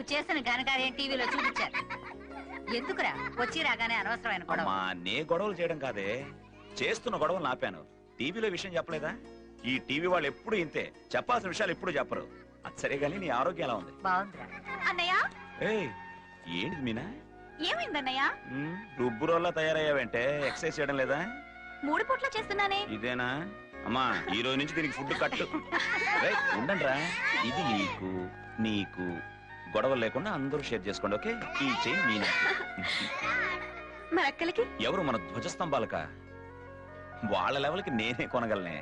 నువ్వు చేసిన ఘనకార్యం టీవీలో చూపించారు. ఎందుకురా వచ్చి రాగానే అనవసరమైన గొడవ? నే గొడవలు చేయడం కాదే, చేస్తున్న గొడవలు ఆపాను. టీవీలో విషయం చెప్పలేదా? ఈ టీవీ వాళ్ళు ఎప్పుడు ఇంతే, చెప్పాల్సిన విషయాలు ఎప్పుడు చెప్పరు. అది సరే గానీ నీ ఆరోగ్యం ఎలా ఉంది? బాగుందిరా. అన్నయ్య ఏంటిది మీనా? ఏమైందన్నయ్య? రుబ్బురోల్లా తయారయ్యావంటే ఎక్సర్సైజ్ చేయడం లేదా? 3 పూట్ల చేస్తున్నానే. ఇదేనా అమ్మా? ఈ రోజు నుంచి దీనికి ఫుడ్ కట్టు. ఉండండి రా, ఇది నీకు నీకు గొడవలు లేకుండా అందరూ షేర్ చేసుకోండి, ఓకే? ఈ చైన్ మీనా. మరి అక్కలకి? ఎవరు? మన ధ్వజస్తంభాలక? వాళ్ళ లెవెల్కి నేనే కొనగలనే,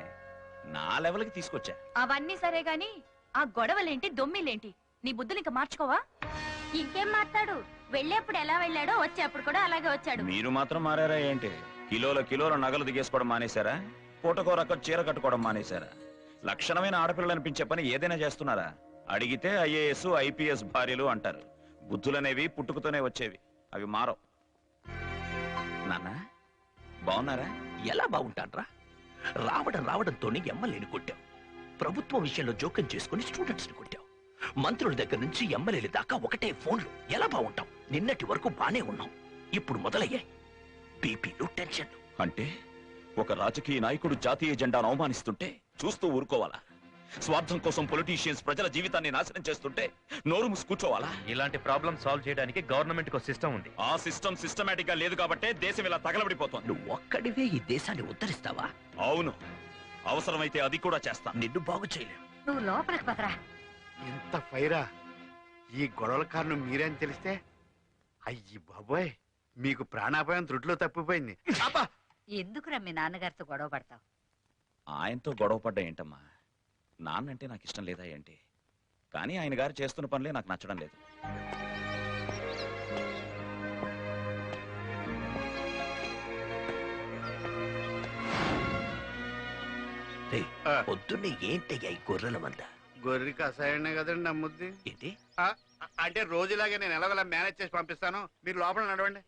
నా లెవెల్కి తీసుకొచ్చా. అవన్నీ సరే గాని ఆ గొడవలేంటి దొమ్మిలేంటి? నీ బుద్ధులు ఇంకా మార్చుకోవా? ఇంకేం మాట్లాడు, వెళ్ళేప్పుడు ఎలా వెళ్ళాడో వచ్చేప్పుడు కూడా అలాగే వచ్చాడు. మీరు మాత్రం మారారా ఏంటి? కిలోల నగలు దిగేసుకోవడం మానేశారా? పూటకో రకం చీర కట్టుకోవడం మానేశారా? లక్షణమైన ఆడపిల్లలు అనిపించే పని ఏదైనా చేస్తున్నారా? అడిగితే ఐఏఎస్ ఐపీఎస్ భార్యలు అంటారు. బుద్ధులనేవి పుట్టుకతోనే వచ్చేవి, అవి మారవు. నాన్న బాగున్నారా? ఎలా బాగుంటాన్రా? రావడంతోనే ఎమ్మెల్యేని కొట్టావు, ప్రభుత్వం విషయంలో జోక్యం చేసుకుని స్టూడెంట్స్ ని కొట్టావు, మంత్రుల దగ్గర నుంచి ఎమ్మెల్యేల దాకా ఒకటే ఫోన్లు. ఎలా బాగుంటాం? నిన్నటి వరకు బానే ఉన్నాం, ఇప్పుడు మొదలయ్యాయి బీపీలు, టెన్షన్లు. అంటే ఒక రాజకీయ నాయకుడు జాతీయ జెండాను అవమానిస్తుంటే చూస్తూ ఊరుకోవాలా? స్వార్థం కోసం పొలిటీషియన్స్ ప్రజల జీవితాన్ని నాశనం చేస్తుంటే నోరు మూసి కూర్చోవాలా? ఇలాంటి ప్రాబ్లం సాల్వ్ చేయడానికి గవర్నమెంట్ కు సిస్టమ్ ఉంది. ఆ సిస్టమ్ సిస్టమేటిక్ గా లేదు కాబట్టి దేశం ఇలా తగలబడిపోతుంది. నువ్వు ఒక్కడివే ఈ దేశాన్ని ఉద్ధరిస్తావా? అవును, అవసరమైతే అది కూడా చేస్తా. నిన్ను బాగు చేయలేవు. నువ్వు లోపలికి పదరా. ఇంత ఫైరా? ఈ గొడవల కారణం మీరే అని తెలిస్తే అయ్యి బాబోయ్, మీకు ప్రాణాపాయం త్రుట్లో తప్పిపోయింది. ఎందుకురా మీ నాన్నగారితో గొడవ పడతావు? ఆయనతో గొడవ పడ్డా ఏంటమ్మా? నాన్నంటే నాకు ఇష్టం లేదా ఏంటి? కానీ ఆయన గారు చేస్తున్న పనులే నాకు నచ్చడం లేదు. పొద్దున్నే ఏంటయ్యా ఈ గొర్రెల మంద? గొర్రెకి అసహ్యనే కదండి నమ్ముద్ది. ఏంటి అంటే రోజులాగే నేను ఎలాగోలా మేనేజ్ చేసి పంపిస్తాను, మీరు లోపల నడవండి.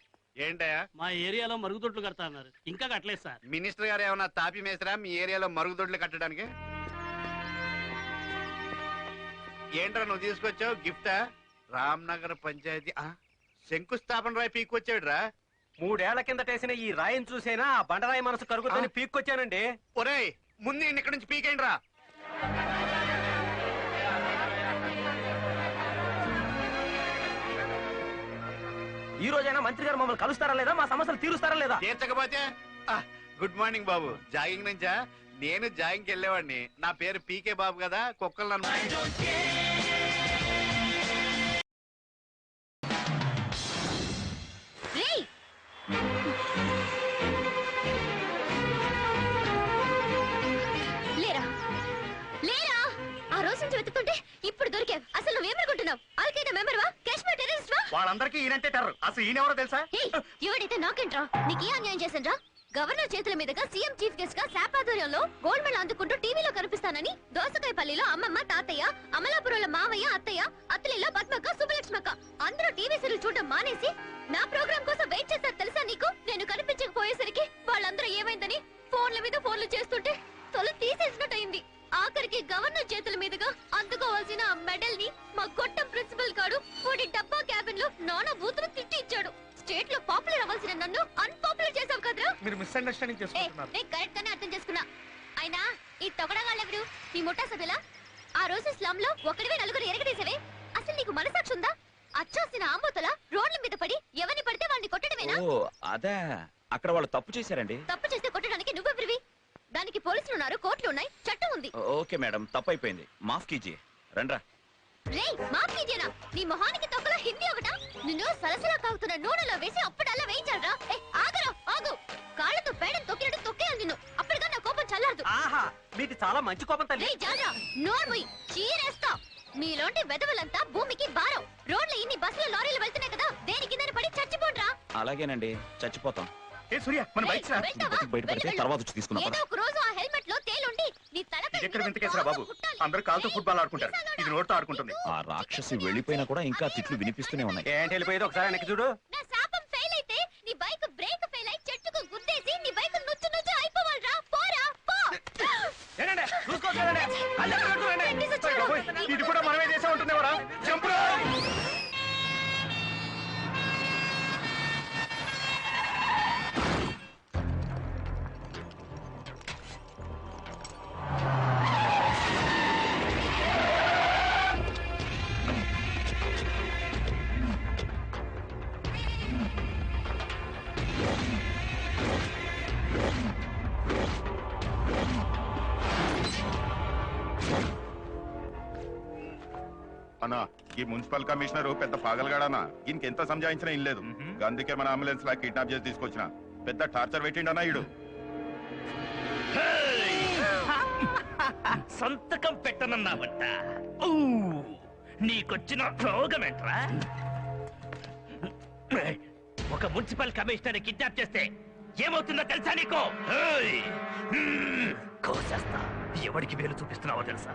ఏంటయ్యా? మా ఏరియాలో మరుగుదొడ్లు కడతా అన్నారు, ఇంకా కట్టలేదు సార్. మినిస్టర్ గారు ఏమన్నా తాపి మేసరా మీ ఏరియాలో మరుగుదొడ్లు కట్టడానికి? ఏంట్రా నువ్వు తీసుకొచ్చావు గిఫ్టా? రామ్నగర్ పంచాయతీ శంకుస్థాపన రాయి పీక్కొచ్చాడురా. 3 ఏళ్ల కిందటేసిన ఈ రాయిని చూసేనా ఆ బండరాయి మనసు కరుగుతుందని పీక్కొచ్చానండి. ఒరేయ్, ముందు ఇక్కడి నుంచి పీకేయండి రా. ఈ రోజైనా మంత్రి గారు మమ్మల్ని కలుస్తారా లేదా, మా సమస్యలు తీరుస్తారా లేదా? తీర్చకపోతే గుడ్ మార్నింగ్ బాబు. జాగింగ్ నుంచా? నేను జాగింగ్కి వెళ్ళేవాడిని. నా పేరు పీకే బాబు కదా, కుక్కలు నన్ను వెతుకుంటే ఇప్పుడు దొరికావు. అసలు నువ్వేమనుకుంటున్నావు? అల్ఖైదా మెంబర్ వా, కాశ్మీర్ టెర్రరిస్ట్ వా? వాళ్ళందరికీ ఈయనంటే టెర్రర్. అసలు ఈయనెవరో తెలుసా? ఎవడైతే నాకేంట్రా? నీకే అన్యాయం చేశాన్రా? గవర్నర్ చేతుల మీదుగా సీఎం చీఫ్ గెస్ట్ గా శాప్ ఆధ్వర్యంలో గోల్డ్ మెడల్ అందుకుంటూ టీవీలో కనిపిస్తానని దోసకాయపల్లిలో అమ్మమ్మ, తాతయ్య, అమలాపురంలో మావయ్య, అత్తయ్య, అత్తలిలో పద్మక్క, సుబ్బలక్ష్మక్క అందరూ టీవీ సీరియల్ చూడడం మానేసి నా ప్రోగ్రామ్ కోసం వెయిట్ చేస్తారు తెలుసా నీకు? నేను కనిపించకపోయేసరికి వాళ్ళందరూ ఏమైందని ఫోన్ల మీద ఫోన్లు చేస్తుంటే తొలి తీసేసినట్టయింది. ఆఖరికి గవర్నర్ చేతుల మీదుగా అందుకోవాల్సిన ఆ మెడల్ ని మా గొట్టం ప్రిన్సిపల్ గారు వాడి డబ్బా క్యాబిన్ లో నానా బూతులు తిట్టి ఇచ్చాడు. స్టేట్ లో పాపులర్ అవ్వాల్సిన నన్ను అన్పాపులర్ చేసావు కదరా. మీరు మిస్అండర్స్టాండింగ్ చేసుకుంటున్నారు. నేను కరెక్ట్ గానే అర్థం చేసుకున్నా. అయినా ఈ తొగడగాళ్ళెవరు? నీ ముఠా సభ్యులా? ఆ రోజు స్లమ్ లో ఒకడివే 4 ఎరగడేసేవే. అసలు నీకు మనసాక్షి ఉందా? అచ్చాసిన ఆంబోతల రోడ్ల మీద పడి ఎవరిని పడితే వాళ్ళని కొట్టడమేనా? అదే, అక్కడ వాళ్ళు తప్పు చేశారండి. తప్పు చేస్తే కొట్టడానికి నువ్వెవరివి? దానికి పోలీసులు ఉన్నారు, కోర్టులు ఉన్నాయి, చట్టం ఉంది. ఓకే మేడం, తప్పైపోయింది, మాఫ్ కీజియే. రండ్రా. రేయ్, మాఫ్ కీజియేనా? నీ మొహానికి తొక్కలో హిందీ ఒకటా? నిన్ను సలసలా కాగుతున్న నూనెలో వేసి అప్పుడల్లా వేయించాలరా? ఆగరా, ఆగు. కాళ్ళతో పేడను తొక్కినట్టు తొక్కేయాలి నిన్ను, అప్పటిగా నా కోపం చల్లారదు. ఆహా, మీకు చాలా మంచి కోపం తల్లి. రేయ్ జాజా, నోర్ముయ్, చీరేస్తా. మీలోంటి వెదవలంతా భూమికి భారం. రోడ్ల ఇన్ని బస్సులు, లారీలు వెళ్తున్నాయి కదా, దేని కింద పడి చచ్చిపోండ్రా. అలాగేనండి, చచ్చిపోతాం. ఏదో ఒక రోజు ఆ హెల్మెట్ లో తేలుండి నీ తలపై బాబు, అందరూ కాలుతో ఫుట్బాల్ ఆడుకుంటారు, ఇది నోటితో ఆడుకుంటుంది. ఆ రాక్షసి వెళ్ళిపోయినా కూడా ఇంకా తిట్లు వినిపిస్తూనే ఉన్నాయి. ఏంటి వెళ్ళిపోయేది? ఒకసారి వెనక్కి చూడు. నా శాపం ఫెయిల్ అయితే నీ బైక్ బ్రేక్ ఫెయిల్ అయి చెట్టుకు గుద్దేసి నీ బైక్ నుచ్చు నుచ్చు అయిపోవాలిరా. పోరా, పో. ఏంటండి చూసుకోవట్లేదండి, ఇది కూడా మనమే చేసే ఉంటుందేవరా. అన్నా ఈ మున్సిపల్ కమిషనర్ పెద్ద పాగలగాడనా ఇంకెంత సంజాయించినా ఏం లేదు అందుకే మన అంబులెన్స్ లా కిడ్నాప్ చేసి తీసుకొచ్చిన పెద్ద టార్చర్ పెట్టిండనా ఈడు. సంతకం పెట్టనన్నావంట. నీకొచ్చిన రోగమేంట్రా? ఒక మున్సిపల్ కమిషనర్ కిడ్నాప్ చేస్తే ఏమవుతుందో తెలుసా నీకు? కోసేస్తా. ఎవరికి వేలు చూపిస్తున్నావో తెలుసా?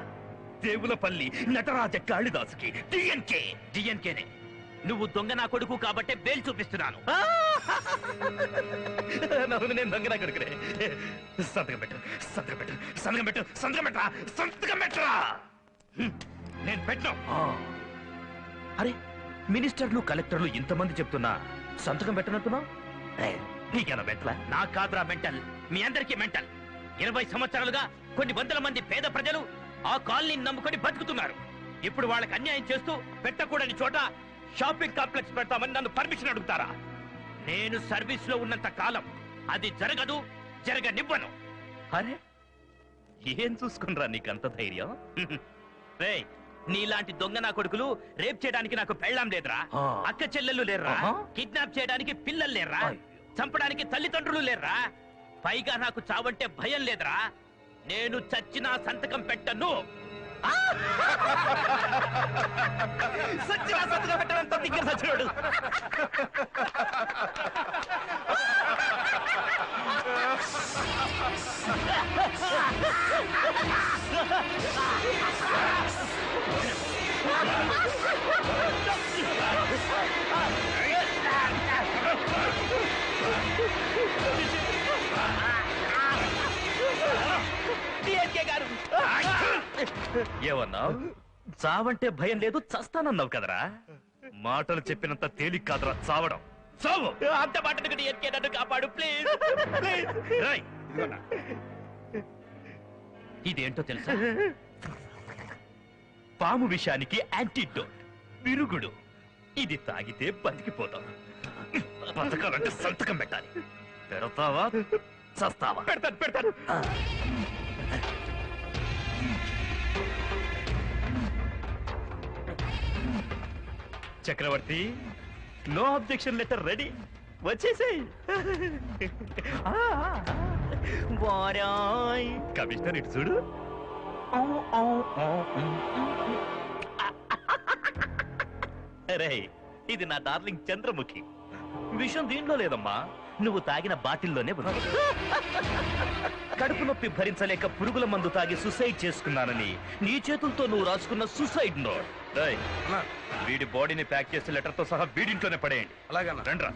దేవులపల్లి నటరాజ కాళిదాసుకి డిఎన్కేనే. నువ్వు దొంగ నా కొడుకు కాబట్టే వేలు చూపిస్తున్నాను. నేను దొంగ నా కొడుకునే. సంతకం పెట్టు, సంతకం పెట్టు, సంతకం పెట్టు, సంతకం పెట్టరా, సంతకం పెట్టరా. నేను పెట్టను. అరే, మినిస్టర్లు కలెక్టర్లు ఇంతమంది చెప్తున్నా సంతకం పెట్టనంటున్నా? నీకేనా మెంటల్? నా కాదురా మెంటల్, మీ అందరికీ మెంటల్. 20 సంవత్సరాలుగా కొన్ని వందల మంది పేద ప్రజలు ఆ కాలనీని నమ్ముకొని బతుకుతున్నారు. ఇప్పుడు వాళ్ళకి అన్యాయం చేస్తూ పెట్టకూడని చోట షాపింగ్ కాంప్లెక్స్ పెడతామని నన్ను పర్మిషన్ అడుగుతారా? నేను సర్వీస్ లో ఉన్నంత కాలం అది జరగదు, జరగనివ్వను. అరే, ఏం చూసుకునరా నీకంత ధైర్యం? రేయ్, నీలాంటి దొంగ నా కొడుకులు రేప్ చేయడానికి నాకు పెళ్ళాం లేదురా, అక్క చెల్లెళ్ళు లేర్రా, కిడ్నాప్ చేయడానికి పిల్లలు లేర్రా, చంపడానికి తల్లిదండ్రులు లేర్రా. పైగా నాకు చావంటే భయం లేదురా. నేను చచ్చినా సంతకం పెట్టను. సచ్చినా సంతకం పెట్టనంత దగ్గర సచ్చినాడు. ఏమన్నా? చావంటే భయం లేదు, చస్తానన్నావు కదరా. మాటలు చెప్పినంత తేలిక కాదురా చావడం. చావు. అంత మాటను నన్ను కాపాడు ప్లీజ్. ఇదేంటో తెలుసా? పాము విషానికి యాంటీడోట్, విరుగుడు. ఇది తాగితే బతికిపోతాం. బతకాలంటే సంతకం పెట్టాలి. పెడతావా చస్తావా? పెడతాను. చక్రవర్తి, నో అబ్జెక్షన్ లెటర్ రెడీ. వచ్చేసేయ్. కమిషనర్ ఇటు చూడు. అరే, ఇది నా డార్లింగ్ చంద్రముఖి. విషయం దీంట్లో లేదమ్మా, నువ్వు తాగిన బాటిల్లోనే ఉంది. కడుపు నొప్పి భరించలేక పురుగుల మందు తాగి సుసైడ్ చేసుకున్నానని నీ చేతులతో నువ్వు రాసుకున్న సుసైడ్ నోట్. వీడి బాడీని ప్యాక్ చేసే లెటర్ తో సహా వీడింట్లోనే పడేయండి. అలాగే రండ్రా.